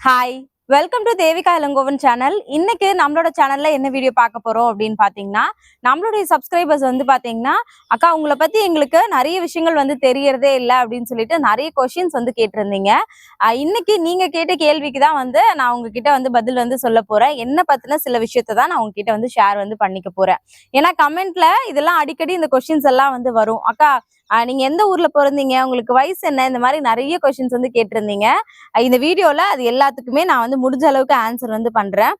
Hi, welcome to Devika Ilangovan channel. இன்னைக்கு நம்மளோட சேனல்ல என்ன வீடியோ பார்க்க போறோம் அப்படின்னு பாத்தீங்கன்னா, நம்மளுடைய சப்ஸ்கிரைபர்ஸ் வந்து பாத்தீங்கன்னா, அக்கா உங்களை பத்தி எங்களுக்கு நிறைய விஷயங்கள் வந்து தெரியறதே இல்லை அப்படின்னு சொல்லிட்டு நிறைய கொஸ்டின்ஸ் வந்து கேட்டிருந்தீங்க. இன்னைக்கு நீங்க கேட்ட கேள்விக்கு தான் வந்து நான் உங்ககிட்ட வந்து பதில் வந்து சொல்ல போறேன். என்ன பத்தின சில விஷயத்த தான் நான் உங்ககிட்ட வந்து ஷேர் வந்து பண்ணிக்க போறேன். ஏன்னா கமெண்ட்ல இதெல்லாம் அடிக்கடி இந்த கொஸ்டின்ஸ் எல்லாம் வந்து வரும். அக்கா நீங்க எந்த ஊர்ல பிறந்தீங்க, உங்களுக்கு வயசு என்ன, இந்த மாதிரி நிறைய கொஸ்டின்ஸ் வந்து கேட்டிருந்தீங்க. இந்த வீடியோல அது எல்லாத்துக்குமே நான் வந்து முடிஞ்ச அளவுக்கு ஆன்சர் வந்து பண்றேன்.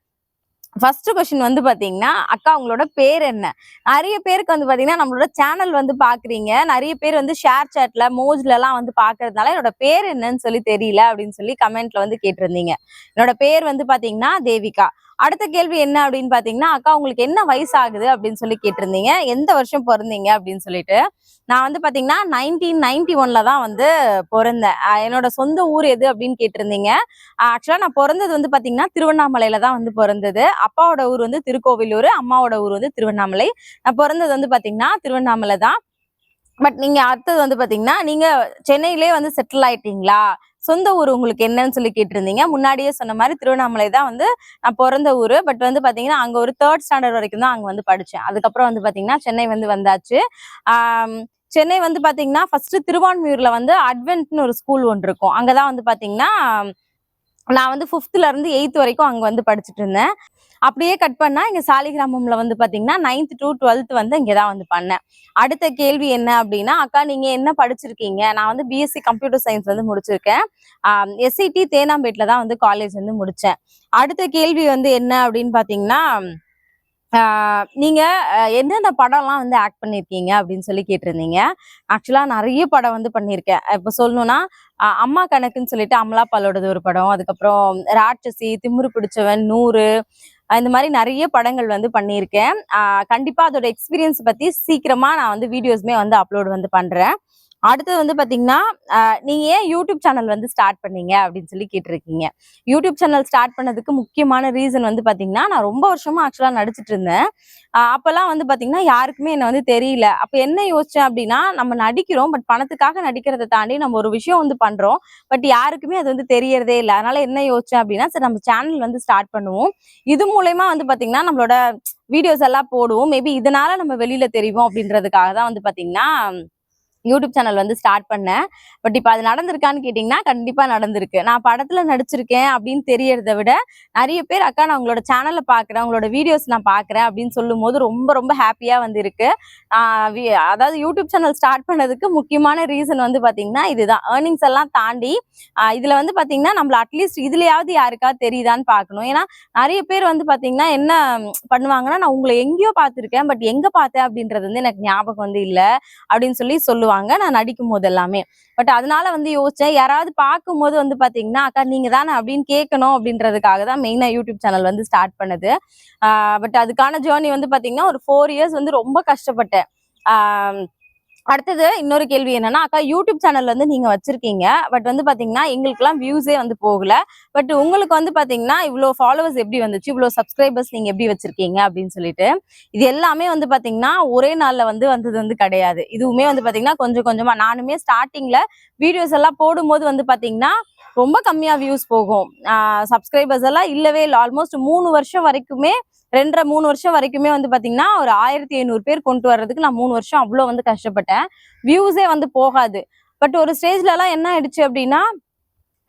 ஃபர்ஸ்ட் கொஸ்டின் வந்து பாத்தீங்கன்னா, அக்கா உங்களோட பேர் என்ன? நிறைய பேருக்கு வந்து பாத்தீங்கன்னா நம்மளோட சேனல் வந்து பாக்குறீங்க, நிறைய பேர் வந்து ஷேர் சாட்ல மோஜ்ல எல்லாம் வந்து பாக்குறதுனால என்னோட பேர் என்னன்னு சொல்லி தெரியல அப்படின்னு சொல்லி கமெண்ட்ல வந்து கேட்டிருந்தீங்க. என்னோட பேர் வந்து பாத்தீங்கன்னா தேவிகா. அடுத்த கேள்வி என்ன அப்படின்னு பாத்தீங்கன்னா, அக்கா உங்களுக்கு என்ன வயசு ஆகுது அப்படின்னு சொல்லி கேட்டிருந்தீங்க, எந்த வருஷம் பிறந்தீங்க அப்படின்னு சொல்லிட்டு. நான் வந்து பாத்தீங்கன்னா 1991ல தான் வந்து பிறந்தேன். என்னோட சொந்த ஊர் எது அப்படின்னு கேட்டிருந்தீங்க. ஆக்சுவலா நான் பிறந்தது வந்து பாத்தீங்கன்னா திருவண்ணாமலையில தான் வந்து பிறந்தது. அப்பாவோட ஊர் வந்து திருக்கோவிலூர், அம்மாவோட ஊர் வந்து திருவண்ணாமலை. நான் பிறந்தது வந்து பாத்தீங்கன்னா திருவண்ணாமலை தான். பட் நீங்க அடுத்தது வந்து பாத்தீங்கன்னா, நீங்க சென்னையிலே வந்து செட்டில் ஆயிட்டீங்களா, சொந்த ஊர் உங்களுக்கு என்னன்னு சொல்லி கேட்டிருந்தீங்க. முன்னாடியே சொன்ன மாதிரி திருவண்ணாமலை தான் வந்து நான் பிறந்த ஊரு. பட் வந்து பாத்தீங்கன்னா அங்க ஒரு 3rd ஸ்டாண்டர்ட் வரைக்கும் தான் அங்க வந்து படிச்சேன். அதுக்கப்புறம் வந்து பாத்தீங்கன்னா சென்னை வந்து வந்தாச்சு. ஆஹ் சென்னை வந்து பாத்தீங்கன்னா ஃபர்ஸ்ட் திருவான்மியூர்ல வந்து அட்வென்ட்னு ஒரு ஸ்கூல் ஒன்று இருக்கும். அங்கதான் வந்து பாத்தீங்கன்னா நான் வந்து 5th இருந்து 8th வரைக்கும் அங்க வந்து படிச்சுட்டு இருந்தேன். அப்படியே கட் பண்ணா இங்க சாலிகிராமம்ல வந்து பாத்தீங்கன்னா 9th to 12th வந்து இங்கதான் வந்து பண்ணேன். அடுத்த கேள்வி என்ன அப்படின்னா, அக்கா நீங்க என்ன படிச்சிருக்கீங்க? நான் வந்து பிஎஸ்சி கம்ப்யூட்டர் சயின்ஸ் வந்து முடிச்சிருக்கேன். எஸ்ஐடி தேனாம்பேட்ல தான் வந்து காலேஜ் வந்து முடிச்சேன். அடுத்த கேள்வி வந்து என்ன அப்படின்னு பாத்தீங்கன்னா, நீங்க எந்தெந்த படம்லாம் வந்து ஆக்ட் பண்ணிருக்கீங்க அப்படின்னு சொல்லி கேட்டிருந்தீங்க. ஆக்சுவலா நிறைய படம் வந்து பண்ணியிருக்கேன். இப்ப சொல்லணும்னா அம்மா கணக்குன்னு சொல்லிட்டு அமலா பாலோடது ஒரு படம், அதுக்கப்புறம் ராட்சசி, திமிரு பிடிச்சவன், 100, இந்த மாதிரி நிறைய படங்கள் வந்து பண்ணியிருக்கேன். கண்டிப்பா அதோட எக்ஸ்பீரியன்ஸ் பத்தி சீக்கிரமா நான் வந்து வீடியோஸ்மே வந்து அப்லோட் வந்து பண்றேன். அடுத்தது வந்து பாத்தீங்கன்னா, நீங்க ஏன் யூடியூப் சேனல் வந்து ஸ்டார்ட் பண்ணீங்க அப்படின்னு சொல்லி கேட்டிருக்கீங்க. யூடியூப் சேனல் ஸ்டார்ட் பண்ணதுக்கு முக்கியமான ரீசன் வந்து பாத்தீங்கன்னா, நான் ரொம்ப வருஷமா ஆக்சுவலா நடிச்சிட்டு இருந்தேன். அப்பெல்லாம் வந்து பாத்தீங்கன்னா யாருக்குமே என்ன வந்து தெரியல. அப்ப என்ன யோசிச்சேன் அப்படின்னா, நம்ம நடிக்கிறோம், பட் பணத்துக்காக நடிக்கிறதை தாண்டி நம்ம ஒரு விஷயம் வந்து பண்றோம், பட் யாருக்குமே அது வந்து தெரியறதே இல்லை. அதனால என்ன யோசிச்சேன் அப்படின்னா, சரி நம்ம சேனல் வந்து ஸ்டார்ட் பண்ணுவோம், இது மூலயமா வந்து பாத்தீங்கன்னா நம்மளோட வீடியோஸ் எல்லாம் போடுவோம், மேபி இதனால நம்ம வெளியில தெரியும் அப்படின்றதுக்காக தான் வந்து பாத்தீங்கன்னா யூடியூப் சேனல் வந்து ஸ்டார்ட் பண்ணேன். பட் இப்ப அது நடந்திருக்கான்னு கேட்டீங்கன்னா கண்டிப்பா நடந்திருக்கு. நான் படத்துல நடிச்சிருக்கேன் அப்படின்னு தெரியறதை விட நிறைய பேர் அக்கா நான் உங்களோட சேனல்ல பாக்குறேன், உங்களோட வீடியோஸ் நான் பாக்குறேன் அப்படின்னு சொல்லும் போது ரொம்ப ரொம்ப ஹாப்பியா வந்து இருக்கு. அதாவது யூடியூப் சேனல் ஸ்டார்ட் பண்ணதுக்கு முக்கியமான ரீசன் வந்து பாத்தீங்கன்னா இதுதான். ஏர்னிங்ஸ் எல்லாம் தாண்டி இதுல வந்து பாத்தீங்கன்னா நம்மள அட்லீஸ்ட் இதுலயாவது யாருக்காவது தெரியுதான்னு பாக்கணும். ஏன்னா நிறைய பேர் வந்து பாத்தீங்கன்னா என்ன பண்ணுவாங்கன்னா, நான் உங்களை எங்கேயோ பார்த்திருக்கேன், பட் எங்க பார்த்தேன் அப்படின்றது வந்து எனக்கு ஞாபகம் வந்து இல்ல அப்படின்னு சொல்லி சொல்லுவாங்க நான் நடிக்கும் போது எல்லாமே. பட் அதனால வந்து யோசிச்சேன், யாராவது பார்க்கும்போது வந்து பாத்தீங்கன்னா அக்கா நீங்க தானே அப்படின்னு கேட்கணும் அப்படின்றதுக்காக தான் மெயினா யூடியூப் சேனல் வந்து ஸ்டார்ட் பண்ணது. பட் அதுக்கான ஜேர்னி வந்து பாத்தீங்கன்னா ஒரு 4 இயர்ஸ் வந்து ரொம்ப கஷ்டப்பட்டேன். ஆஹ் அடுத்தது இன்னொரு கேள்வி என்னன்னா, அக்கா யூடியூப் சேனல் வந்து நீங்க வச்சிருக்கீங்க, பட் வந்து பாத்தீங்கன்னா எங்களுக்குலாம் வியூஸே வந்து போகல, பட் உங்களுக்கு வந்து பாத்தீங்கன்னா இவ்வளவு ஃபாலோவர்ஸ் எப்படி வந்துச்சு, இவ்வளவு சப்ஸ்கிரைபர்ஸ் நீங்க எப்படி வச்சிருக்கீங்க அப்படின்னு சொல்லிட்டு. இது எல்லாமே வந்து பாத்தீங்கன்னா ஒரே நாள்ல வந்து வந்தது வந்து கிடையாது. இதுவுமே வந்து பாத்தீங்கன்னா கொஞ்சம் கொஞ்சமா நானுமே ஸ்டார்டிங்ல வீடியோஸ் எல்லாம் போடும்போது வந்து பாத்தீங்கன்னா ரொம்ப கம்மியா வியூஸ் போகும். சப்ஸ்கிரைபர்ஸ் எல்லாம் இல்லவே இல்லை. ஆல்மோஸ்ட் 3 வருஷம் வரைக்குமே, 2.5 3 வருஷம் வரைக்குமே வந்து பாத்தீங்கன்னா ஒரு 1500 பேர் கொண்டு வர்றதுக்கு நான் 3 வருஷம் அவ்வளவு வந்து கஷ்டப்பட்டேன். வியூஸே வந்து போகாது. பட் ஒரு ஸ்டேஜ்ல எல்லாம் என்ன ஆயிடுச்சு அப்படின்னா,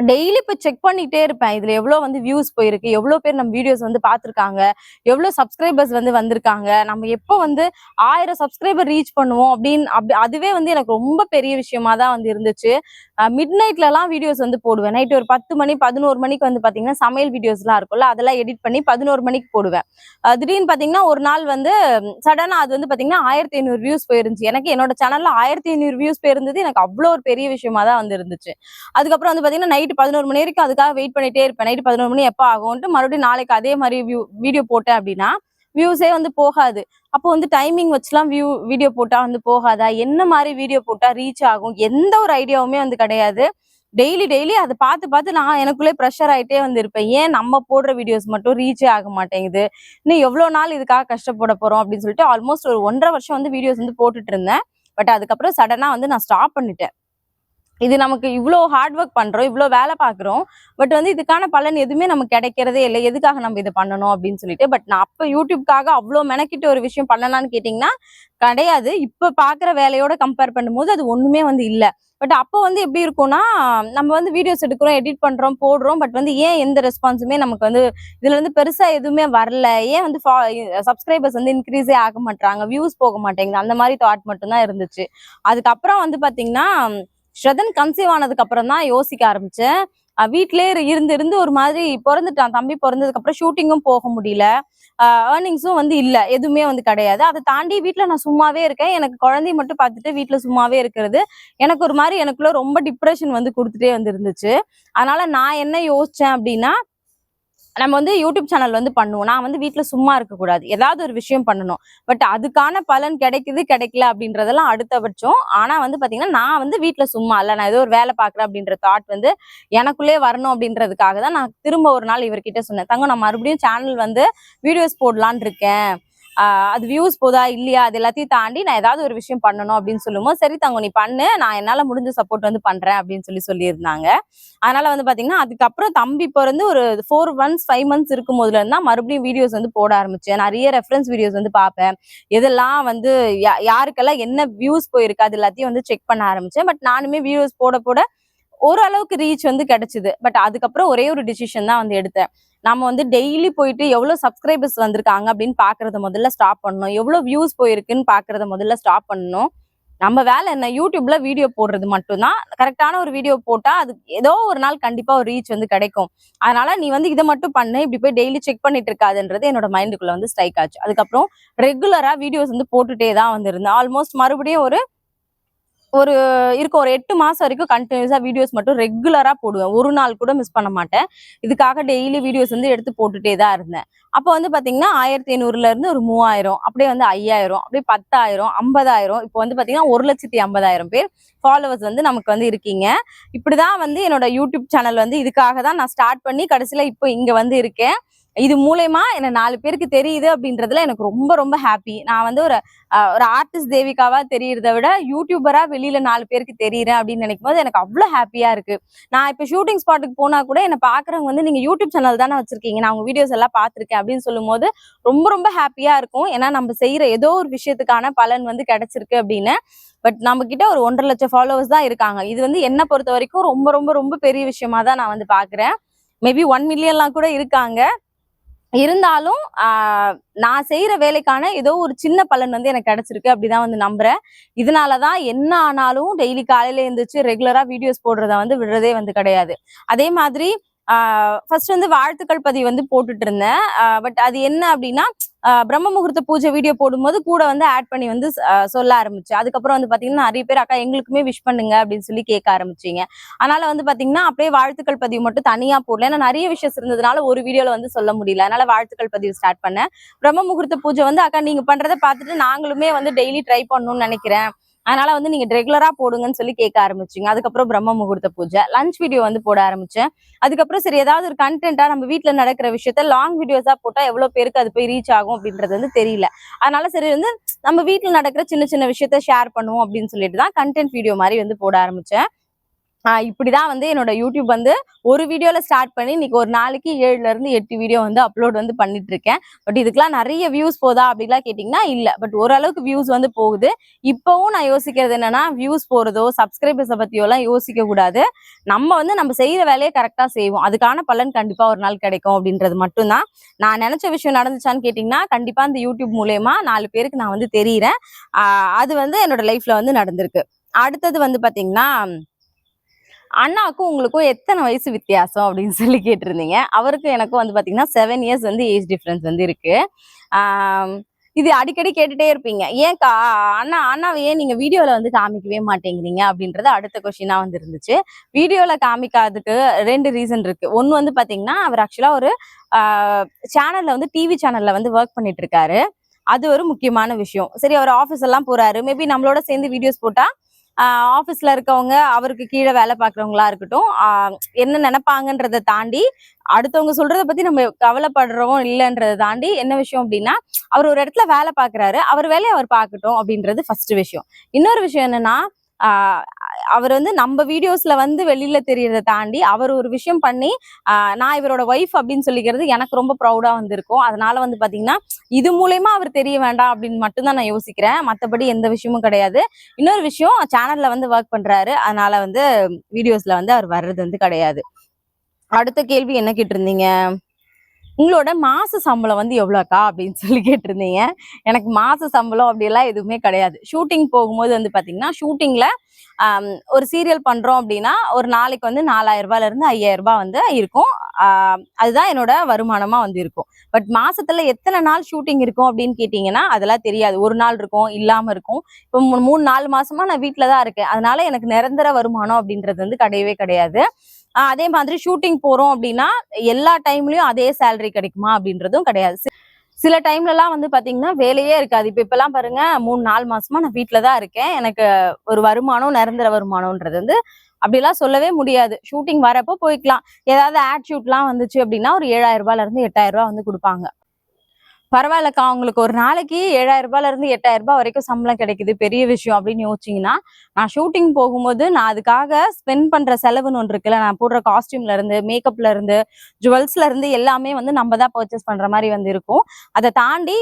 டெய்லி போய் செக் பண்ணிட்டே இருப்பேன், இதுல எவ்வளவு வந்து வியூஸ் போயிருக்கு, எவ்வளவு பேர் நம்ம வீடியோஸ் வந்து பாத்துருக்காங்க, எவ்வளவு சப்ஸ்கிரைபர்ஸ் வந்து வந்திருக்காங்க, நம்ம எப்போ வந்து 1000 சப்ஸ்கிரைபர் ரீச் பண்ணுவோம் அப்படின்னு அதுவே வந்து எனக்கு ரொம்ப பெரிய விஷயமா தான் வந்து இருந்துச்சு. மிட் நைட்ல எல்லாம் வீடியோஸ் வந்து போடுவேன். நைட் ஒரு 10 மணி 11 மணிக்கு வந்து பாத்தீங்கன்னா சமையல் வீடியோஸ் எல்லாம் இருக்கும்ல, அதெல்லாம் எடிட் பண்ணி 11 மணிக்கு போடுவேன். திடீர்னு பாத்தீங்கன்னா ஒரு நாள் வந்து சடனா அது வந்து பாத்தீங்கன்னா 1500 வியூஸ் போயிருந்துச்சு. எனக்கு என்னோட சேனல்ல 1500 வியூஸ் போயிருந்தது எனக்கு அவ்வளவு ஒரு பெரிய விஷயமா தான் வந்து இருந்துச்சு. அதுக்கப்புறம் வந்து பாத்தீங்கன்னா நைட் 11 மணி வரைக்கும் அதுக்காக வெயிட் பண்ணிட்டே இருப்பேன். நைட் 11 மணி எப்ப ஆகும்ட்டு மறுபடியும் நாளைக்கு அதே மாதிரி வீடியோ போட்டேன் அப்படின்னா வியூஸே வந்து போகாது. அப்போ வந்து டைமிங் வச்சுலாம் வீடியோ போட்டா வந்து போகாதா, என்ன மாதிரி வீடியோ போட்டா ரீச் ஆகும், எந்த ஒரு ஐடியாவுமே வந்து கிடையாது. டெய்லி டெய்லி அதை பார்த்து பார்த்து நான் எனக்குள்ளே ப்ரெஷர் ஆயிட்டே வந்து இருப்பேன். ஏன் நம்ம போடுற வீடியோஸ் மட்டும் ரீச்சே ஆக மாட்டேங்குது, இன்னும் எவ்வளவு நாள் இதுக்காக கஷ்டப்பட போறோம் அப்படின்னு சொல்லிட்டு ஆல்மோஸ்ட் ஒரு 1.5 வருஷம் வந்து வீடியோஸ் வந்து போட்டுட்டு இருந்தேன். பட் அதுக்கப்புறம் சடனா வந்து நான் ஸ்டாப் பண்ணிட்டேன். இது நமக்கு இவ்ளோ ஹார்ட் ஒர்க் பண்றோம், இவ்ளோ வேலை பார்க்குறோம். பட் வந்து இதுக்கான பலன் எதுவுமே நமக்கு கிடைக்கிறதே இல்ல. எதுக்காக நம்ம இத பண்ணணும் அப்படின்னு சொல்லிட்டு. பட் நான் அப்ப யூடியூப்காக அவ்ளோ மெனக்கிட்டு ஒரு விஷயம் பண்ணனான்னு கேட்டீங்கன்னா, கிடையாது. இப்ப பார்க்குற வேலையோட கம்பேர் பண்ணும்போது அது ஒண்ணுமே வந்து இல்ல. பட் அப்போ வந்து எப்படி இருக்கும்னா, நம்ம வந்து வீடியோஸ் எடுக்கிறோம், எடிட் பண்றோம், போடுறோம். பட் வந்து ஏன் எந்த ரெஸ்பான்ஸுமே நமக்கு வந்து இதுல இருந்து பெருசா எதுவுமே வரல. ஏன் வந்து சப்ஸ்கிரைபர்ஸ் வந்து இன்க்ரீஸே ஆக மாட்றாங்க, வியூஸ் போக மாட்டேங்குது. அந்த மாரி தாட் மட்டும் தான் இருந்துச்சு. அதுக்கப்புறம் வந்து பார்த்தீங்கன்னா ஸ்ரதன் கன்சீவ் ஆனதுக்கு அப்புறம் தான் யோசிக்க ஆரம்பிச்சேன். வீட்லயே இருந்து இருந்து ஒரு மாதிரி பொறந்துட்டான். தம்பி பொறந்ததுக்கு அப்புறம் ஷூட்டிங்கும் போக முடியல. ஏர்னிங்ஸும் வந்து இல்ல. எதுவுமே வந்து கிடையாது. அத தாண்டி வீட்ல நான் சும்மாவே இருக்கேன். எனக்கு குழந்தைய மட்டும் பார்த்துட்டு வீட்ல சும்மாவே இருக்கிறது, எனக்கு ஒரு மாரி எனக்குள்ள ரொம்ப டிப்ரஷன் வந்து குடுத்துட்டே வந்து இருந்துச்சு. அதனால நான் என்ன யோசிச்சேன் அப்டின்னா, நம்ம வந்து யூடியூப் சேனல் வந்து பண்ணுவோம். நான் வந்து வீட்ல சும்மா இருக்கக்கூடாது. ஏதாவது ஒரு விஷயம் பண்ணணும். பட் அதுக்கான பலன் கிடைக்குது, கிடைக்கல அப்படின்றதெல்லாம் அடுத்த பட்சம். ஆனா வந்து பாத்தீங்கன்னா, நான் வந்து வீட்ல சும்மா இல்ல. நான் ஏதோ ஒரு வேலை பார்க்குறேன் அப்படின்ற தாட் வந்து எனக்குள்ளேயே வரணும் அப்படின்றதுக்காக தான் நான் திரும்ப ஒரு நாள் இவர்கிட்ட சொன்னேன். தங்கம் நான் மறுபடியும் சேனல் வந்து வீடியோஸ் போடலான்னு இருக்கேன். அது வியூஸ் போதா இல்லையா அது எல்லாத்தையும் தாண்டி நான் ஏதாவது ஒரு விஷயம் பண்ணணும் அப்படின்னு சொல்லும்போது, சரி தங்கம் நீ பண்ணு. நான் என்னால முடிஞ்ச சப்போர்ட் வந்து பண்றேன் அப்படின்னு சொல்லியிருந்தாங்க. அதனால வந்து பாத்தீங்கன்னா, அதுக்கப்புறம் தம்பி பிறந்து ஒரு 4 மந்த்ஸ் 5 மந்த்ஸ் இருக்கும் போதுல இருந்தா மறுபடியும் வீடியோஸ் வந்து போட ஆரம்பிச்சேன். நிறைய ரெஃபரன்ஸ் வீடியோஸ் வந்து பார்ப்பேன். எதெல்லாம் வந்து யாருக்கெல்லாம் என்ன வியூஸ் போயிருக்கு அது எல்லாத்தையும் வந்து செக் பண்ண ஆரம்பிச்சேன். பட் நானுமே வீடியோஸ் போட போட ஓரளவுக்கு ரீச் வந்து கிடைச்சது. பட் அதுக்கப்புறம் ஒரே ஒரு டிசிஷன் தான் வந்து எடுத்தேன். நம்ம வந்து டெய்லி போயிட்டு எவ்வளவு சப்ஸ்கிரைபர்ஸ் வந்திருக்காங்க அப்படின்னு பாக்குறத முதல்ல ஸ்டாப் பண்ணணும். எவ்வளவு வியூஸ் போயிருக்குன்னு பாக்குறத முதல்ல ஸ்டாப் பண்ணணும். நம்ம வேலை என்ன யூடியூப்ல வீடியோ போடுறது மட்டும்தான். கரெக்டான ஒரு வீடியோ போட்டா அது ஏதோ ஒரு நாள் கண்டிப்பா ஒரு ரீச் வந்து கிடைக்கும். அதனால நீ வந்து இதை மட்டும் பண்ணு. இப்படி போய் டெய்லி செக் பண்ணிட்டு இருக்காதுன்றது என்னோட மைண்டுக்குள்ள வந்து ஸ்ட்ரைக் ஆச்சு. அதுக்கப்புறம் ரெகுலரா வீடியோஸ் வந்து போட்டுட்டே தான் வந்திருந்தேன். ஆல்மோஸ்ட் மறுபடியும் ஒரு ஒரு இருக்கும் ஒரு 8 மாசம் வரைக்கும் கண்டினியூஸா வீடியோஸ் மட்டும் ரெகுலரா போடுவேன். ஒரு நாள் கூட மிஸ் பண்ண மாட்டேன். இதுக்காக டெய்லி வீடியோஸ் வந்து எடுத்து போட்டுட்டே தான் இருந்தேன். அப்போ வந்து பாத்தீங்கன்னா 1500ல இருந்து ஒரு 3000 அப்படியே வந்து 5000 அப்படியே 10,000 50,000 இப்போ வந்து பாத்தீங்கன்னா 1,50,000 பேர் ஃபாலோவர்ஸ் வந்து நமக்கு வந்து இருக்கீங்க. இப்படிதான் வந்து என்னோட யூடியூப் சேனல் வந்து இதுக்காக தான் நான் ஸ்டார்ட் பண்ணி கடைசியில இப்போ இங்க வந்து இருக்கேன். இது மூலயமா என்ன 4 பேருக்கு தெரியுது அப்படின்றதுல எனக்கு ரொம்ப ரொம்ப ஹாப்பி. நான் வந்து ஒரு ஆர்டிஸ்ட் தேவிகாவா தெரியறத விட யூடியூபரா வெளியில 4 பேருக்கு தெரியுறேன் அப்படின்னு நினைக்கும் போது எனக்கு அவ்வளவு ஹாப்பியா இருக்கு. நான் இப்ப ஷூட்டிங் ஸ்பாட்டுக்கு போனா கூட என்ன பாக்குறவங்க வந்து நீங்க யூடியூப் சேனல் தானே வச்சிருக்கீங்க, நான் உங்க வீடியோஸ் எல்லாம் பாத்திருக்கேன் அப்படின்னு சொல்லும் போது ரொம்ப ரொம்ப ஹாப்பியா இருக்கும். ஏன்னா நம்ம செய்யற ஏதோ ஒரு விஷயத்துக்கான பலன் வந்து கிடைச்சிருக்கு அப்படின்னு. பட் நம்ம கிட்ட ஒரு 1,50,000 ஃபாலோவர்ஸ் தான் இருக்காங்க. இது வந்து என்ன பொறுத்த வரைக்கும் ரொம்ப ரொம்ப ரொம்ப பெரிய விஷயமா தான் நான் வந்து பாக்குறேன். மேபி 1 மில்லியன்லாம் கூட இருக்காங்க. இருந்தாலும் நான் செய்யற வேலைக்கான ஏதோ ஒரு சின்ன பலன் வந்து எனக்கு கிடைச்சிருக்கு அப்படிதான் வந்து நம்புறேன். இதனாலதான் என்ன ஆனாலும் டெய்லி காலையில எழுந்திரிச்சு ரெகுலரா வீடியோஸ் போடுறத வந்து விடுறதே வந்து கிடையாது. அதே மாதிரி ஃபர்ஸ்ட் வந்து வாழ்த்துக்கள் பதிவு வந்து போட்டுட்டு இருந்தேன். பட் அது என்ன அப்படின்னா பிரம்ம முகூர்த்த பூஜை வீடியோ போடும்போது கூட வந்து ஆட் பண்ணி வந்து சொல்ல ஆரம்பிச்சு. அதுக்கப்புறம் வந்து பாத்தீங்கன்னா நிறைய பேர் அக்கா எங்களுக்குமே விஷ் பண்ணுங்க அப்படின்னு சொல்லி கேட்க ஆரம்பிச்சீங்க. அதனால வந்து பாத்தீங்கன்னா அப்படியே வாழ்த்துக்கள் பதிவு மட்டும் தனியா போடல. ஏன்னா நிறைய விஷயம் இருந்ததுனால ஒரு வீடியோல வந்து சொல்ல முடியல. அதனால வாழ்த்துக்கள் பதிவு ஸ்டார்ட் பண்ணேன். பிரம்ம முகூர்த்த பூஜை வந்து அக்கா நீங்க பண்றதை பார்த்துட்டு நாங்களுமே வந்து டெய்லி ட்ரை பண்ணணும்னு நினைக்கிறேன். அதனால வந்து நீங்க ரெகுலரா போடுங்கன்னு சொல்லி கேட்க ஆரம்பிச்சிங்க. அதுக்கப்புறம் பிரம்ம முகூர்த்த பூஜை லஞ்ச் வீடியோ வந்து போட ஆரம்பிச்சேன். அதுக்கப்புறம் சரி ஏதாவது ஒரு கண்டென்ட்டா நம்ம வீட்டுல நடக்கிற விஷயத்த லாங் வீடியோஸா போட்டா எவ்வளவு பேருக்கு அது போய் ரீச் ஆகும் அப்படின்றது வந்து தெரியல. அதனால சரி வந்து நம்ம வீட்டுல நடக்கிற சின்ன சின்ன விஷயத்த ஷேர் பண்ணுவோம் அப்படின்னு சொல்லிட்டு தான் கண்டென்ட் வீடியோ மாதிரி வந்து போட ஆரம்பிச்சேன். இப்படிதான் வந்து என்னோட யூடியூப் வந்து ஒரு வீடியோல ஸ்டார்ட் பண்ணி இன்னைக்கு ஒரு நாளைக்கு 7ல இருந்து 8 வீடியோ வந்து அப்லோட் வந்து பண்ணிட்டு இருக்கேன். பட் இதுக்கெல்லாம் நிறைய வியூஸ் போதா அப்படிலாம் கேட்டீங்கன்னா இல்ல. பட் ஓரளவுக்கு வியூஸ் வந்து போகுது. இப்பவும் நான் யோசிக்கிறது என்னன்னா வியூஸ் போறதோ சப்ஸ்கிரைபர்ஸை பத்தியோ எல்லாம் யோசிக்க கூடாது. நம்ம வந்து நம்ம செய்யற வேலையை கரெக்டா செய்வோம். அதுக்கான பலன் கண்டிப்பா ஒரு நாள் கிடைக்கும் அப்படின்றது மட்டும்தான். நான் நினைச்ச விஷயம் நடந்துச்சான்னு கேட்டீங்கன்னா கண்டிப்பா இந்த யூடியூப் மூலயமா 4 பேருக்கு நான் வந்து தெரியிறேன். அது வந்து என்னோட லைஃப்ல வந்து நடந்திருக்கு. அடுத்தது வந்து பாத்தீங்கன்னா அண்ணாவுக்கும் உங்களுக்கும் எத்தனை வயசு வித்தியாசம் அப்படின்னு சொல்லி கேட்டிருந்தீங்க. அவருக்கும் எனக்கும் வந்து பாத்தீங்கன்னா 7 இயர்ஸ் வந்து ஏஜ் டிஃபரன்ஸ் வந்து இருக்கு. ஆஹ் இது அடிக்கடி கேட்டுட்டே இருப்பீங்க. ஏன்க்கா அண்ணாவை ஏன் நீங்க வீடியோல வந்து காமிக்கவே மாட்டேங்கிறீங்க அப்படின்றது அடுத்த கொஸ்டினா வந்து இருந்துச்சு. வீடியோல காமிக்காததுக்கு 2 ரீசன் இருக்கு. ஒன்னு வந்து பாத்தீங்கன்னா அவர் ஆக்சுவலா ஒரு சேனல்ல வந்து டிவி சேனல்ல வந்து ஒர்க் பண்ணிட்டு இருக்காரு. அது ஒரு முக்கியமான விஷயம். சரி அவர் ஆஃபீஸ் எல்லாம் போறாரு. மேபி நம்மளோட சேர்ந்து வீடியோஸ் போட்டா ஆஃபீஸ்ல இருக்கவங்க அவருக்கு கீழே வேலை பார்க்குறவங்களா இருக்கட்டும் என்ன நினைப்பாங்கன்றதை தாண்டி அடுத்தவங்க சொல்றதை பத்தி நம்ம கவலைப்படுறோம் இல்லைன்றதை தாண்டி என்ன விஷயம் அப்படின்னா அவர் ஒரு இடத்துல வேலை பார்க்குறாரு. அவர் வேலையை அவர் பார்க்கட்டும் அப்படின்றது ஃபர்ஸ்ட் விஷயம். இன்னொரு விஷயம் என்னன்னா அவர் வந்து நம்ம வீடியோஸ்ல வந்து வெளியில தெரியறதை தாண்டி அவர் ஒரு விஷயம் பண்ணி நான் இவரோட ஒய்ஃப் அப்படின்னு சொல்லிக்கிறது எனக்கு ரொம்ப ப்ரௌடா வந்து இருக்கும். அதனால வந்து பாத்தீங்கன்னா இது மூலயமா அவர் தெரிய வேண்டாம் அப்படின்னு மட்டும்தான் நான் யோசிக்கிறேன். மற்றபடி எந்த விஷயமும் கிடையாது. இன்னொரு விஷயம், சேனல்ல வந்து ஒர்க் பண்றாரு, அதனால வந்து வீடியோஸ்ல வந்து அவர் வர்றது வந்து கிடையாது. அடுத்த கேள்வி என்ன கேட்டிருந்தீங்க? உங்களோட மாச சம்பளம் வந்து எவ்வளோக்கா அப்படின்னு சொல்லி கேட்டிருந்தீங்க. எனக்கு மாச சம்பளம் அப்படியெல்லாம் எதுவுமே கிடையாது. ஷூட்டிங் போகும்போது வந்து பாத்தீங்கன்னா ஷூட்டிங்ல ஒரு சீரியல் பண்றோம் அப்படின்னா ஒரு நாளைக்கு வந்து 4000 ரூபாயில இருந்து 5000 ரூபாய் வந்து இருக்கும். அதுதான் என்னோட வருமானமா வந்து இருக்கும். பட் மாசத்துல எத்தனை நாள் ஷூட்டிங் இருக்கும் அப்படின்னு கேட்டீங்கன்னா அதெல்லாம் தெரியாது. ஒரு நாள் இருக்கும், இல்லாம இருக்கும். இப்போ 3-4 மாசமா நான் வீட்டுல தான் இருக்கேன். அதனால எனக்கு நிரந்தர வருமானம் அப்படின்றது வந்து கிடையவே கிடையாது. அதே மாதிரி ஷூட்டிங் போறோம் அப்படின்னா எல்லா டைம்லயும் அதே சேலரி கிடைக்குமா அப்படின்றதும் கிடையாது. சில டைம்லலாம் வந்து பாத்தீங்கன்னா வேலையே இருக்காது. இப்பெல்லாம் பாருங்க 3-4 மாசமா நான் வீட்டுல தான் இருக்கேன். எனக்கு ஒரு வருமானம், நிரந்தர வருமானம்ன்றது வந்து அப்படிலாம் சொல்லவே முடியாது. ஷூட்டிங் வரப்போ போய்க்கலாம். ஏதாவது ஆட் ஷூட்லாம் வந்துச்சு அப்படின்னா ஒரு 7000 ரூபாயில இருந்து 8000 ரூபாய் வந்து கொடுப்பாங்க. பரவாயில்லக்கா, உங்களுக்கு ஒரு நாளைக்கு 7000 ரூபாயில இருந்து 8000 ரூபாய் வரைக்கும் சம்பளம் கிடைக்குது, பெரிய விஷயம் அப்படின்னு யோசிச்சீங்கன்னா, நான் ஷூட்டிங் போகும்போது நான் அதுக்காக ஸ்பெண்ட் பண்ற செலவுன்னு ஒன்று இருக்குல்ல, நான் போடுற காஸ்டியூம்ல இருந்து, மேக்கப்ல இருந்து, ஜுவல்ஸ்ல இருந்து எல்லாமே வந்து நம்ம தான் பர்ச்சேஸ் பண்ற மாதிரி வந்து இருக்கும். அதை தாண்டி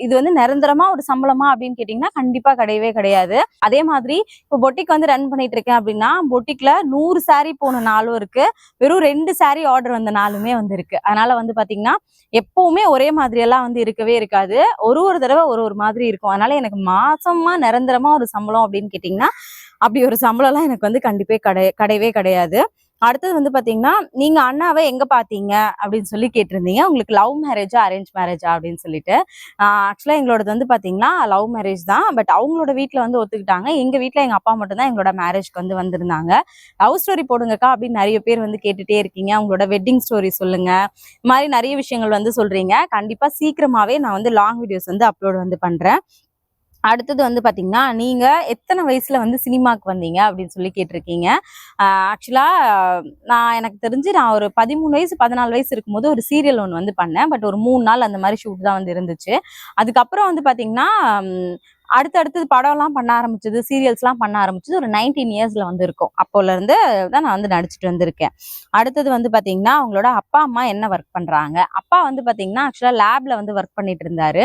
இது வந்து நிரந்தரமா ஒரு சம்பளமா அப்படின்னு கேட்டீங்கன்னா கண்டிப்பா கிடையவே கிடையாது. அதே மாதிரி இப்போ பொட்டிக் வந்து ரன் பண்ணிட்டு இருக்கேன் அப்படின்னா பொட்டிக்ல 100 saree போன நாளும் இருக்கு, வெறும் 2 saree ஆர்டர் வந்த நாளுமே வந்து இருக்கு. அதனால வந்து பாத்தீங்கன்னா எப்பவுமே ஒரே மாதிரி எல்லாம் வந்து இருக்கவே இருக்காது. ஒரு தடவை ஒரு மாதிரி இருக்கும். அதனால எனக்கு மாசமா நிரந்தரமா ஒரு சம்பளம் அப்படின்னு கேட்டீங்கன்னா அப்படி ஒரு சம்பளம் எல்லாம் எனக்கு வந்து கண்டிப்பா கிடையவே கிடையாது. அடுத்தது வந்து பாத்தீங்கன்னா, நீங்க அண்ணாவை எங்க பாத்தீங்க அப்படின்னு சொல்லி கேட்டிருந்தீங்க. உங்களுக்கு லவ் மேரேஜா அரேஞ்ச் மேரேஜா அப்படின்னு சொல்லிட்டு. ஆக்சுவலா எங்களோடது வந்து பாத்தீங்கன்னா லவ் மேரேஜ் தான். பட் அவங்களோட வீட்டுல வந்து ஒத்துக்கிட்டாங்க. எங்க வீட்டுல எங்க அப்பா மட்டும் தான் எங்களோட மேரேஜ்க்கு வந்து வந்திருந்தாங்க. லவ் ஸ்டோரி போடுங்கக்கா அப்படின்னு நிறைய பேர் வந்து கேட்டுட்டே இருக்கீங்க. உங்களோட வெட்டிங் ஸ்டோரி சொல்லுங்க. இந்த மாதிரி நிறைய விஷயங்கள் வந்து சொல்றீங்க. கண்டிப்பா சீக்கிரமாவே நான் வந்து லாங் வீடியோஸ் வந்து அப்லோட் வந்து பண்றேன். அடுத்தது வந்து பாத்தீங்கன்னா, நீங்க எத்தனை வயசுல வந்து சினிமாக்கு வந்தீங்க அப்படின்னு சொல்லி கேட்டிருக்கீங்க. ஆக்சுவலா எனக்கு தெரிஞ்சு நான் ஒரு 13 வயசு 14 வயசு இருக்கும்போது ஒரு சீரியல் ஒன்று வந்து பண்ணேன். பட் ஒரு 3 நாள் அந்த மாதிரி ஷூட் தான் வந்து இருந்துச்சு. அதுக்கப்புறம் வந்து பாத்தீங்கன்னா அடுத்தடுத்து படம்லாம் பண்ண ஆரம்பிச்சது, சீரியல்ஸ்லாம் பண்ண ஆரம்பிச்சது ஒரு 19 இயர்ஸ்ல வந்து இருக்கும். அப்போல இருந்து தான் நான் வந்து நடிச்சிட்டு வந்திருக்கேன். அடுத்தது வந்து பாத்தீங்கன்னா, அவங்களோட அப்பா அம்மா என்ன ஒர்க் பண்றாங்க? அப்பா வந்து பாத்தீங்கன்னா ஆக்சுவலா லேப்ல வந்து ஒர்க் பண்ணிட்டு இருந்தாரு.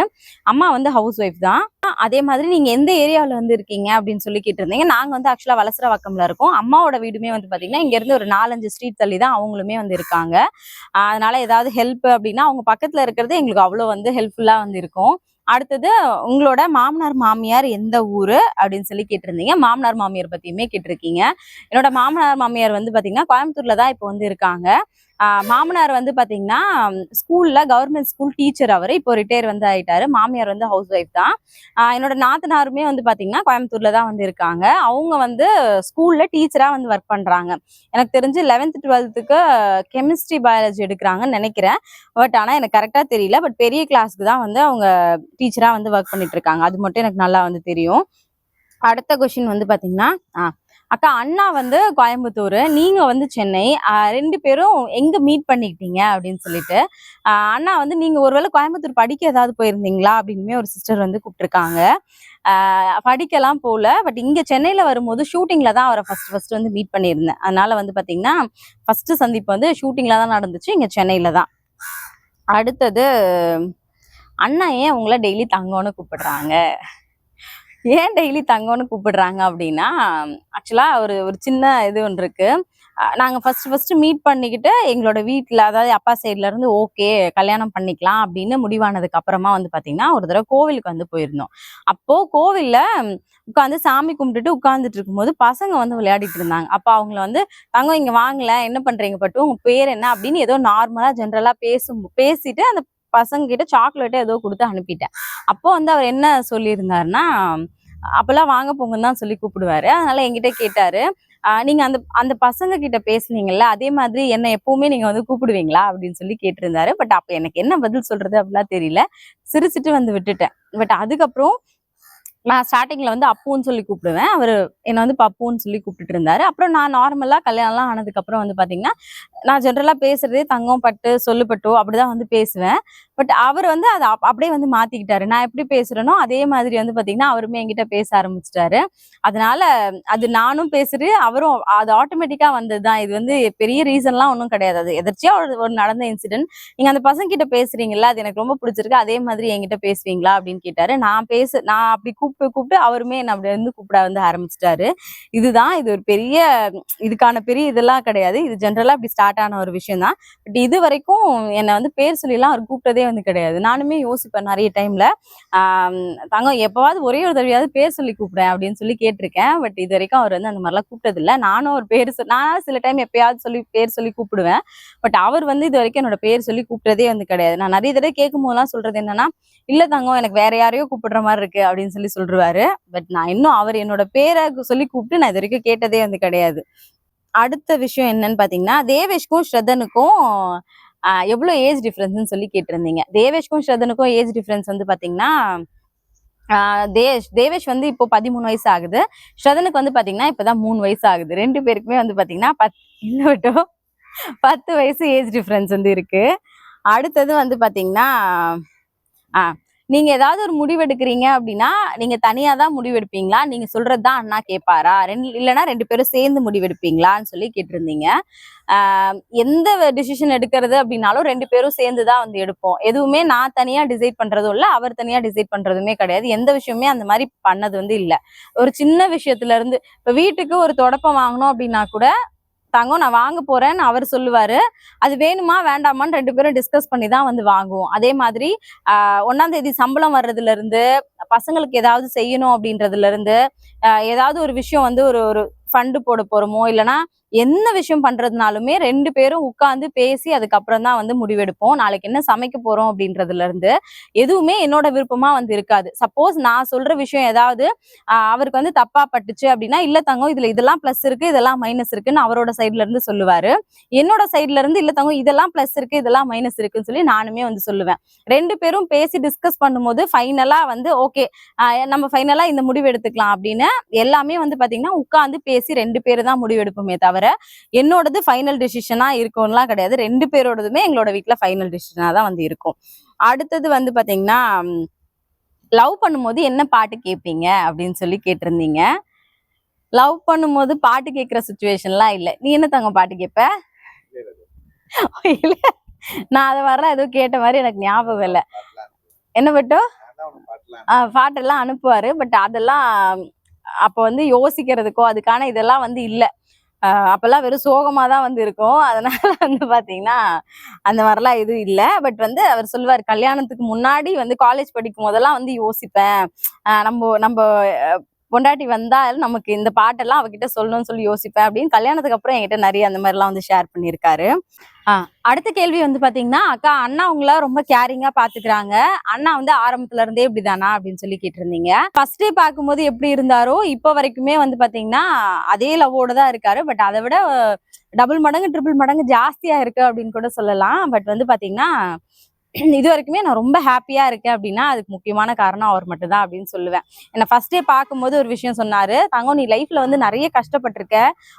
அம்மா வந்து ஹவுஸ் ஒய்ஃப் தான். அதே மாதிரி நீங்க எந்த ஏரியாவில் வந்து இருக்கீங்க அப்படின்னு சொல்லி கேட்டிருந்தீங்க. நாங்க வந்து ஆக்சுவலா வலசரவாக்கம்ல இருக்கோம். அம்மாவோட வீடுமே வந்து பாத்தீங்கன்னா இங்க இருந்து ஒரு 4-5 ஸ்ட்ரீட் தள்ளி தான் அவங்களுமே வந்து இருக்காங்க. அதனால ஏதாவது ஹெல்ப் அப்படின்னா அவங்க பக்கத்துல இருக்கிறது எங்களுக்கு அவ்வளவு வந்து ஹெல்ப்ஃபுல்லா வந்து இருக்கும். அடுத்தது உங்களோட மாமனார் மாமியார் எந்த ஊரு அப்படின்னு சொல்லி கேட்டிருந்தீங்க. மாமனார் மாமியார் பத்தியுமே கேட்டிருக்கீங்க. என்னோட மாமனார் மாமியார் வந்து பாத்தீங்கன்னா கோயம்புத்தூர்ல தான் இப்போ வந்து இருக்காங்க. மாமனார் வந்து பாத்தீங்கன்னா ஸ்கூல்ல கவர்மெண்ட் ஸ்கூல் டீச்சர். அவரு இப்போ ரிட்டையர் வந்து ஆயிட்டாரு. மாமியார் வந்து ஹவுஸ் ஒய்ஃப் தான். என்னோட நாத்தனாருமே வந்து பாத்தீங்கன்னா கோயம்புத்தூர்ல தான் வந்து இருக்காங்க. அவங்க வந்து ஸ்கூல்ல டீச்சரா வந்து ஒர்க் பண்றாங்க. எனக்கு தெரிஞ்சு 11th 12th கெமிஸ்ட்ரி பயாலஜி எடுக்கிறாங்கன்னு நினைக்கிறேன். பட் ஆனா எனக்கு கரெக்டா தெரியல. பட் பெரிய கிளாஸ்க்கு தான் வந்து அவங்க டீச்சரா வந்து ஒர்க் பண்ணிட்டு இருக்காங்க. அது மட்டும் எனக்கு நல்லா வந்து தெரியும். அடுத்த கொஸ்டின் வந்து பாத்தீங்கன்னா அக்கா, அண்ணா வந்து கோயம்புத்தூர், நீங்க வந்து சென்னை, 2 பேரும் எங்க மீட் பண்ணிக்கிட்டீங்க அப்படின்னு சொல்லிட்டு. அண்ணா வந்து நீங்க ஒருவேளை கோயம்புத்தூர் படிக்க ஏதாவது போயிருந்தீங்களா அப்படின்னுமே ஒரு சிஸ்டர் வந்து கூப்பிட்டுருக்காங்க. படிக்கலாம் போல. பட் இங்க சென்னையில வரும்போது ஷூட்டிங்ல தான் அவரை ஃபர்ஸ்ட் வந்து மீட் பண்ணியிருந்தேன். அதனால வந்து பாத்தீங்கன்னா ஃபர்ஸ்ட் சந்திப்பு வந்து ஷூட்டிங்ல தான் நடந்துச்சு, இங்க சென்னையில தான். அடுத்தது, அண்ணா ஏன் உங்களை டெய்லி தங்கம்னு கூப்பிடுறாங்க? ஏன் டெய்லி தங்கம்னு கூப்பிடுறாங்க அப்படின்னா, ஆக்சுவலா ஒரு ஒரு சின்ன இது ஒன்று இருக்கு. நாங்க ஃபர்ஸ்ட் மீட் பண்ணிக்கிட்டு எங்களோட வீட்டுல, அதாவது அப்பா சைட்ல இருந்து ஓகே கல்யாணம் பண்ணிக்கலாம் அப்படின்னு முடிவானதுக்கு அப்புறமா வந்து பாத்தீங்கன்னா ஒரு தடவை கோவிலுக்கு வந்து போயிருந்தோம். அப்போ கோவில்ல உட்காந்து சாமி கும்பிட்டுட்டு உட்கார்ந்துட்டு இருக்கும்போது பசங்க வந்து விளையாடிட்டு இருந்தாங்க. அப்ப அவங்கள வந்து தங்கம் இங்க வாங்கல, என்ன பண்றீங்க பட்டு, உங்க பேர் என்ன அப்படின்னு ஏதோ நார்மலா ஜென்ரலா பேசிட்டு அந்த பசங்க கிட்ட சாக்லேட்டை ஏதோ கொடுத்து அனுப்பிட்டேன். அப்போ வந்து அவர் என்ன சொல்லியிருந்தாருன்னா, அப்பெல்லாம் வாங்க போங்கன்னு தான் சொல்லி கூப்பிடுவாரு. அதனால என்கிட்ட கேட்டாரு, நீங்க அந்த அந்த பசங்க கிட்ட பேசுனீங்கல்ல, அதே மாதிரி என்ன எப்பவுமே நீங்க வந்து கூப்பிடுவீங்களா அப்படின்னு சொல்லி கேட்டிருந்தாரு. பட் அப்ப எனக்கு என்ன பதில் சொல்றது அப்படிலாம் தெரியல. சிரிச்சுட்டு வந்து விட்டுட்டேன். பட் அதுக்கப்புறம் நான் ஸ்டார்டிங்ல வந்து அப்புன்னு சொல்லி கூப்பிடுவேன். அவரு என்ன வந்து பப்புன்னு சொல்லி கூப்பிட்டுட்டு இருந்தாரு. அப்புறம் நான் நார்மலா கல்யாணம்லாம் ஆனதுக்கு அப்புறம் வந்து பாத்தீங்கன்னா, நான் ஜென்ரலா பேசுறதே தங்கம், பட்டு, சொல்லு பட்டு அப்படிதான் வந்து பேசுவேன். பட் அவர் வந்து அத அப்படியே வந்து மாத்திக்கிட்டாரு. நான் எப்படி பேசுறேனோ அதே மாதிரி வந்து பாத்தீங்கன்னா, அவருமே என்கிட்ட பேச ஆரம்பிச்சுட்டாரு. அதனால அது நானும் பேசுறேன், அவரும் அது ஆட்டோமேட்டிக்கா வந்தது தான். இது வந்து பெரிய ரீசன்லாம் ஒண்ணும் கிடையாது. அது எதர்ச்சியா ஒரு ஒரு நடந்த இன்சிடென்ட். நீங்க அந்த பசங்க கிட்ட பேசுறீங்கல்ல, அது எனக்கு ரொம்ப பிடிச்சிருக்கு. அதே மாதிரி என்கிட்ட பேசுவீங்களா அப்படின்னு கேட்டாரு. நான் அப்படி கூப்பிட்டு கூப்பிட்டு அவருமே என்ன அப்படி வந்து கூப்பிட வந்து ஆரம்பிச்சுட்டாரு. இதுதான் இது ஒரு பெரிய இதுக்கான பெரிய இதெல்லாம் கிடையாது. இது ஜென்ரலா இப்படி ஸ்டார்ட் ஆன ஒரு விஷயம் தான். பட் இது வரைக்கும் என்ன வந்து பேர் சொல்லிலாம் அவர் கூப்பிட்டதே வந்து கிடையாது. நானுமே யோசிப்பேன் நெறைய டைம்ல. ஆம், தங்கம் எப்பவாவது ஒரே ஒரு தடவையாவது பேர் சொல்லி கூப்பிடேன் அப்படின்னு சொல்லி கேட்டிருக்கேன். பட் இது வரைக்கும் அவர் வந்து அந்த மாதிரிலாம் கூப்பிட்டதில்ல. நானும் ஒரு பேர் நானா சில டைம் எப்பயாவது சொல்லி பேர் சொல்லி கூப்பிடுவேன். பட் அவர் வந்து இது வரைக்கும் என்னோட பேர் சொல்லி கூப்பிட்டதே வந்து கிடையாது. நான் நெறைய தடவை கேட்கும்போதெல்லாம் சொல்றது என்னன்னா, "இல்ல தங்கம் எனக்கு வேற யாரையோ கூப்பிடுற மாரி இருக்கு" அப்படின்னு சொல்லிருவாரு. பட் நான் இன்னும் அவர் என்னோட பேர சொல்லி கூப்பிட்டு நான் இது வரைக்கும் கேட்டதே வந்து கிடையாது. அடுத்த விஷயம் என்னன்னு பாத்தீங்கன்னா, தேவேஷ்க்கும் ஸ்ரதனுக்கும் எவ்வளோ ஏஜ் டிஃபரன்ஸ்ன்னு சொல்லி கேட்டிருந்தீங்க. தேவேஷ்க்கும் ஸ்ரதனுக்கும் ஏஜ் டிஃபரன்ஸ் வந்து பாத்தீங்கன்னா, தேவேஷ் வந்து இப்போ 13 வயசு ஆகுது. ஸ்ரதனுக்கு வந்து பாத்தீங்கன்னா இப்பதான் 3 வயசு ஆகுது. 2 பேருக்குமே வந்து பாத்தீங்கன்னா இல்ல விட்டோ 10 வயசு ஏஜ் டிஃபரன்ஸ் வந்து இருக்கு. அடுத்தது வந்து பாத்தீங்கன்னா, ஆ நீங்க ஏதாவது ஒரு முடிவு எடுக்கிறீங்க அப்படின்னா, நீங்க தனியா தான் முடிவெடுப்பீங்களா? நீங்க சொல்றது தான் அண்ணா கேட்பாரா? இல்லன்னா 2 பேரும் சேர்ந்து முடிவெடுப்பீங்களான்னு சொல்லி கேட்டிருந்தீங்க. ஆ எந்த டிசிஷன் எடுக்கிறது அப்படின்னாலும் 2 பேரும் சேர்ந்து தான் வந்து எடுப்போம். எதுவுமே நான் தனியா டிசைட் பண்றதும் இல்ல, அவர் தனியா டிசைட் பண்றதுமே கிடையாது. எந்த விஷயமுமே அந்த மாரி பண்ணது வந்து இல்ல. ஒரு சின்ன விஷயத்துல இருந்து இப்ப வீட்டுக்கு ஒரு தொடப்பம் வாங்கணும் அப்படின்னா கூட, தங்கம் நான் வாங்க போறேன்னு அவர் சொல்லுவாரு. அது வேணுமா வேண்டாமான்னு 2 பேரும் டிஸ்கஸ் பண்ணி தான் வந்து வாங்குவோம். அதே மாதிரி 1ஆம் தேதி சம்பளம் வர்றதுல இருந்து, பசங்களுக்கு ஏதாவது செய்யணும் அப்படின்றதுல இருந்து, ஏதாவது ஒரு விஷயம் வந்து ஒரு ஒரு ஃபண்ட் போட போறோமோ, இல்லன்னா என்ன விஷயம் பண்றதுனாலுமே 2 பேரும் உட்கார்ந்து பேசி அதுக்கப்புறம் தான் வந்து முடிவெடுப்போம். நாளைக்கு என்ன சமைக்க போறோம் அப்படின்றதுல இருந்து, எதுவுமே என்னோட விருப்பமா வந்து இருக்காது. சப்போஸ் நான் சொல்ற விஷயம் ஏதாவது அவருக்கு வந்து தப்பா பட்டுச்சு அப்படின்னா, இல்ல தங்கம் இதுல இதெல்லாம் பிளஸ் இருக்கு, இதெல்லாம் மைனஸ் இருக்குன்னு அவரோட சைட்ல இருந்து சொல்லுவாரு. என்னோட சைட்ல இருந்து இல்ல தங்கம் இதெல்லாம் பிளஸ் இருக்கு, இதெல்லாம் மைனஸ் இருக்குன்னு சொல்லி நானுமே வந்து சொல்லுவேன். 2 பேரும் பேசி டிஸ்கஸ் பண்ணும்போது ஃபைனலா வந்து ஓகே நம்ம ஃபைனலா இந்த முடிவு எடுத்துக்கலாம் அப்படின்னு எல்லாமே வந்து பாத்தீங்கன்னா உட்கார்ந்து பேசி 2 பேரு தான் முடிவு எடுப்போமே தவிர, என்னோடது ஃபைனல் டிசிஷனா இருக்கும்லாம் கிடையாது. 2 பேரோடதுமே எங்களோட வீட்ல ஃபைனல் டிசிஷனா தான் வந்து இருக்கும். அடுத்தது வந்து பாத்தீங்கன்னா, லவ் பண்ணும்போது என்ன பாட்டு கேட்பீங்க அப்படின்னு சொல்லி கேட்டிருந்தீங்க. லவ் பண்ணும்போது பாட்டு கேட்கிற சுச்சுவேஷன்லாம் இல்ல. நீ என்ன தங்கம் பாட்டு கேட்ப? இல்ல நான் அது மாதிரிலாம் எதுவும் கேட்ட மாதிரி எனக்கு ஞாபகம் இல்ல. என்ன பட்டோ? பாட்டெல்லாம் அனுப்புவாரு. பட் அதெல்லாம் அப்ப வந்து யோசிக்கிறதுக்கோ அதுக்கான இதெல்லாம் வந்து இல்ல. அப்பெல்லாம் வெறும் சோகமா தான் வந்து இருக்கும். அதனால வந்து பாத்தீங்கன்னா, அந்த மாதிரிலாம் எதுவும் இல்ல. பட் வந்து அவர் சொல்லுவாரு, கல்யாணத்துக்கு முன்னாடி வந்து காலேஜ் படிக்கும் போதெல்லாம் வந்து யோசிப்பேன். நம்ப நம்ப பொண்டாட்டி வந்தா நமக்கு இந்த பாட்டெல்லாம் அவகிட்ட சொல்லணும்னு சொல்லி யோசிப்பேன் அப்படின்னு கல்யாணத்துக்கு அப்புறம் என்கிட்ட நிறைய அந்த மாதிரிலாம் வந்து ஷேர் பண்ணியிருக்காரு. அடுத்த கேள்வி வந்து பாத்தீங்கன்னா, அக்கா அண்ணா உங்கள ரொம்ப கேரிங்கா பாத்துக்கிறாங்க. அண்ணா வந்து ஆரம்பத்துல இருந்தே இப்படிதானா அப்படின்னு சொல்லி கேட்டிருந்தீங்க. ஃபர்ஸ்ட் டே பார்க்கும்போது எப்படி இருந்தாரோ இப்ப வரைக்குமே வந்து பாத்தீங்கன்னா அதே லவ்வோட தான் இருக்காரு. பட் அதை விட டபுள் மடங்கு ட்ரிபிள் மடங்கு ஜாஸ்தியா இருக்கு அப்படின்னு கூட சொல்லலாம். பட் வந்து பாத்தீங்கன்னா இது வரைக்குமே நான் ரொம்ப ஹாப்பியா இருக்கேன் அப்படின்னா அதுக்கு முக்கியமான காரணம் அவர் மட்டும் தான் அப்படின்னு சொல்லுவேன். என்ன ஃபர்ஸ்ட் டே பார்க்கும்போது ஒரு விஷயம் சொன்னாரு, தங்கம் நீ லைஃப்ல வந்து நிறைய கஷ்டப்பட்டிருக்க,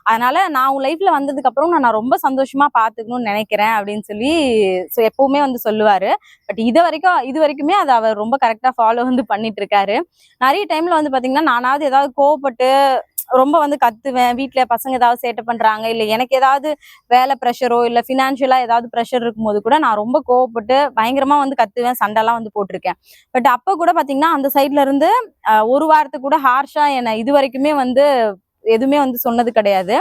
அதனால நான் உன் லைஃப்ல வந்ததுக்கு அப்புறம் நான் ரொம்ப சந்தோஷமா பாத்துக்கணும்னு நினைக்கிறேன் அப்படின்னு சொல்லி எப்பவுமே வந்து சொல்லுவாரு. பட் இது வரைக்குமே அதை அவர் ரொம்ப கரெக்டா ஃபாலோ வந்து பண்ணிட்டு இருக்காரு. நிறைய டைம்ல வந்து பாத்தீங்கன்னா நானாவது ஏதாவது கோவப்பட்டு ரொம்ப வந்து கத்துவேன். வீட்டுல பசங்க ஏதாவது சேட்டை பண்றாங்க, இல்ல எனக்கு ஏதாவது வேலை ப்ரெஷரோ இல்ல பினான்சியலா ஏதாவது ப்ரெஷர் இருக்கும்போது கூட நான் ரொம்ப கோவப்பட்டு பயங்கரமா வந்து கத்துவேன், சண்டைலாம் வந்து போட்டிருக்கேன். பட் அப்ப கூட பாத்தீங்கன்னா அந்த சைட்ல இருந்து ஒரு வாரத்துக்கு கூட ஹார்ஷா என்ன இது வரைக்குமே வந்து எதுவுமே வந்து சொன்னது கிடையாது.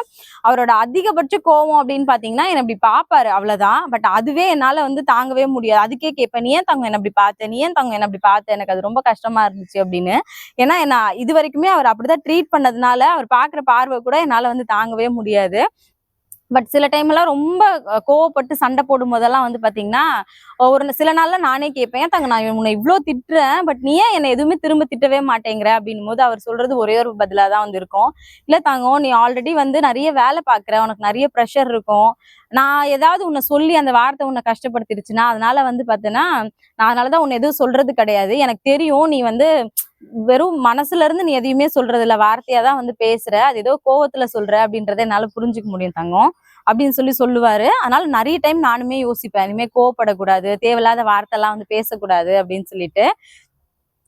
அவரோட அதிகபட்ச கோவம் அப்படின்னு பாத்தீங்கன்னா என்ன இப்படி பாப்பாரு அவ்வளவுதான். பட் அதுவே என்னால வந்து தாங்கவே முடியாது. அதுக்கே கேட்பேன், நீ ஏன் தங்கம் என்ன இப்படி பார்த்த, நீ ஏன் தங்கம் என்ன இப்படி பார்த்த, எனக்கு அது ரொம்ப கஷ்டமா இருந்துச்சு அப்படின்னு. ஏன்னா என்ன இது வரைக்குமே அவர் அப்படிதான் ட்ரீட் பண்ணதுனால அவர் பாக்குற பார்வை கூட என்னால வந்து தாங்கவே முடியாது. பட் சில டைம் எல்லாம் ரொம்ப கோவப்பட்டு சண்டை போடும் போதெல்லாம் வந்து பாத்தீங்கன்னா ஒரு சில நாள்ல நானே கேட்பேன், ஏன் தங்க நான் உன்னை இவ்வளவு திட்டுறேன், பட் நீ ஏன் என்னை எதுவுமே திரும்ப திட்டவே மாட்டேங்கிற அப்படின்னும் போது அவர் சொல்றது ஒரே ஒரு பதிலா தான் வந்து இருக்கும். இல்ல தங்கம் நீ ஆல்ரெடி வந்து நிறைய வேலை பாக்குற, உனக்கு நிறைய ப்ரெஷர் இருக்கும், நான் ஏதாவது உன்னை சொல்லி அந்த வார்த்தை உன்னை கஷ்டப்படுத்திடுச்சுன்னா அதனால வந்து பாத்தீங்கன்னா நான் அதனாலதான் உன்னை எதுவும் சொல்றது கிடையாது. எனக்கு தெரியும் நீ வந்து வெறும் மனசுல இருந்து நீ எதையுமே சொல்றது இல்ல, வார்த்தையா தான் வந்து பேசுற, அது ஏதோ கோவத்துல சொல்ற அப்படின்றத என்னால புரிஞ்சுக்க முடியும் தங்கம் அப்படின்னு சொல்லுவாரு. அதனால நிறைய டைம் நானுமே யோசிப்பேன், இனிமே கோவப்படக்கூடாது, தேவையில்லாத வார்த்தை எல்லாம் வந்து பேசக்கூடாது அப்படின்னு சொல்லிட்டு.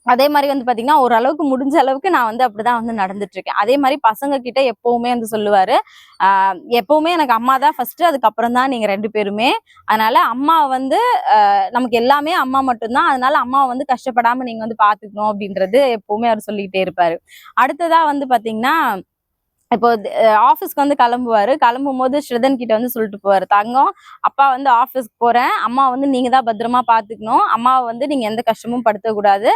அதே மாதிரி வந்து பாத்தீங்கன்னா ஓரளவுக்கு முடிஞ்ச அளவுக்கு நான் வந்து அப்படிதான் வந்து நடந்துட்டு இருக்கேன். அதே மாதிரி பசங்க கிட்ட எப்பவுமே வந்து சொல்லுவாரு, எப்பவுமே எனக்கு அம்மா தான் ஃபர்ஸ்ட், அதுக்கப்புறம் தான் நீங்க 2 பேருமே. அதனால அம்மா வந்து நமக்கு எல்லாமே அம்மா மட்டும்தான், அதனால அம்மாவை வந்து கஷ்டப்படாம நீங்க வந்து பாத்துக்கணும் அப்படின்றது எப்பவுமே அவர் சொல்லிக்கிட்டே இருப்பாரு. அடுத்ததா வந்து பாத்தீங்கன்னா இப்போ ஆஃபீஸ்க்கு வந்து கிளம்பும் போது ஸ்ரதன் கிட்ட வந்து சொல்லிட்டு போவாரு, தங்கம் அப்பா வந்து ஆஃபீஸ்க்கு போறேன், அம்மா வந்து நீங்க தான் பத்திரமா பாத்துக்கணும், அம்மாவை வந்து நீங்க எந்த கஷ்டமும் படுத்தக்கூடாது,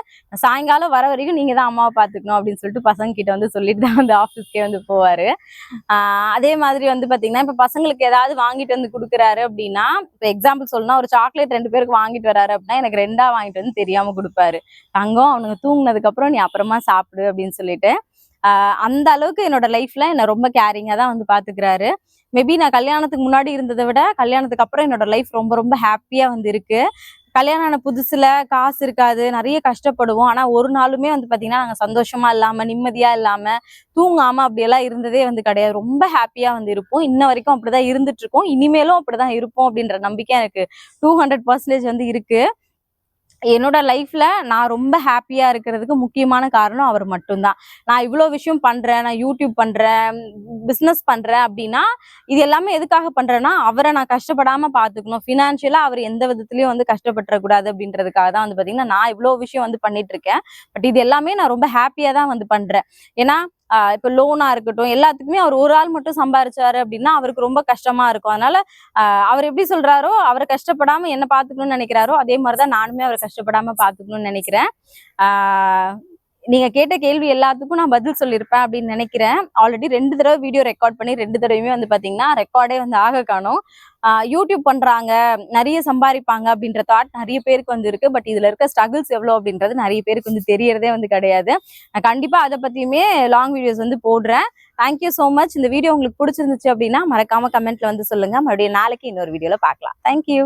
சாயங்காலம் வர வரைக்கும் நீங்க தான் அம்மாவை பாத்துக்கணும் அப்படின்னு சொல்லிட்டு பசங்க கிட்ட வந்து சொல்லிட்டு தான் வந்து ஆஃபீஸ்க்கே வந்து போவாரு. அதே மாதிரி வந்து பாத்தீங்கன்னா இப்ப பசங்களுக்கு ஏதாவது வாங்கிட்டு வந்து கொடுக்குறாரு அப்படின்னா, இப்ப எக்ஸாம்பிள் சொல்லணும்னா ஒரு சாக்லேட் 2 பேருக்கு வாங்கிட்டு வராரு அப்படின்னா எனக்கு 2ஆ வாங்கிட்டு வந்து தெரியாம கொடுப்பாரு. தங்கம் அவனுங்க தூங்குனதுக்கு அப்புறம் நீ அப்புறமா சாப்பிடு அப்படின்னு சொல்லிட்டு. அந்த அளவுக்கு என்னோட லைஃப்ல என்ன ரொம்ப கேரிங்கா தான் வந்து பாத்துக்கிறாரு. மேபி நான் கல்யாணத்துக்கு முன்னாடி இருந்ததை விட கல்யாணத்துக்கு அப்புறம் என்னோட லைஃப் ரொம்ப ரொம்ப ஹாப்பியா வந்து இருக்கு. கல்யாணம் ஆன புதுசுல காசு இருக்காது, நிறைய கஷ்டப்படுவோம். ஆனா ஒரு நாளுமே வந்து பாத்தீங்கன்னா நாங்க சந்தோஷமா இல்லாம, நிம்மதியா இல்லாம, தூங்காம அப்படியெல்லாம் இருந்ததே வந்து கிடையாது. ரொம்ப ஹாப்பியா வந்து இருப்போம். இன்ன வரைக்கும் அப்படிதான் இருந்துட்டு இருக்கோம், இனிமேலும் அப்படிதான் இருப்போம் அப்படின்ற நம்பிக்கை எனக்கு 200% வந்து இருக்கு. என்னோட லைஃப்ல நான் ரொம்ப ஹாப்பியா இருக்கிறதுக்கு முக்கியமான காரணம் அவர் மட்டும்தான். நான் இவ்வளவு விஷயம் பண்றேன், நான் யூடியூப் பண்றேன், பிசினஸ் பண்றேன் அப்படின்னா இது எல்லாமே எதுக்காக பண்றேன்னா அவரை நான் கஷ்டப்படாம பாத்துக்கணும், பினான்சியலா அவர் எந்த விதத்திலயும் வந்து கஷ்டப்பட்டுறக்கூடாது அப்படின்றதுக்காக தான் வந்து பாத்தீங்கன்னா நான் இவ்வளவு விஷயம் வந்து பண்ணிட்டு இருக்கேன். பட் இது எல்லாமே நான் ரொம்ப ஹாப்பியா தான் வந்து பண்றேன். ஏன்னா இப்ப லோனா இருக்கட்டும், எல்லாத்துக்குமே அவர் ஒரு ஆள் மட்டும் சம்பாரிச்சாரு அப்படின்னா அவருக்கு ரொம்ப கஷ்டமா இருக்கும். அதனால அவர் எப்படி சொல்றாரோ, அவரை கஷ்டப்படாம என்ன பாத்துக்கணும்னு நினைக்கிறாரோ அதே மாதிரிதான் நானுமே அவரை கஷ்டப்படாம பாத்துக்கணும்னு நினைக்கிறேன். ஆஹ் நீங்க கேட்ட கேள்வி எல்லாத்துக்கும் நான் பதில் சொல்லியிருப்பேன் அப்படின்னு நினைக்கிறேன். ஆல்ரெடி 2 தடவை வீடியோ ரெக்கார்ட் பண்ணி 2 தடவையுமே வந்து பாத்தீங்கன்னா ரெக்கார்டே வந்து ஆக காணோம். யூடியூப் பண்றாங்க, நிறைய சம்பாதிப்பாங்க அப்படின்ற தாட் நிறைய பேருக்கு வந்து இருக்கு. பட் இதுல இருக்க ஸ்ட்ரகிள்ஸ் எவ்வளவு அப்படின்றது நிறைய பேருக்கு வந்து தெரியறதே வந்து கிடையாது. நான் கண்டிப்பா அதை பத்தியுமே லாங் வீடியோஸ் வந்து போடுறேன். Thank you so much. இந்த வீடியோ உங்களுக்கு பிடிச்சிருந்துச்சு அப்படின்னா மறக்காம கமெண்ட்ல வந்து சொல்லுங்க. மறுபடியும் நாளைக்கு இன்னொரு வீடியோல பார்க்கலாம். தேங்க்யூ.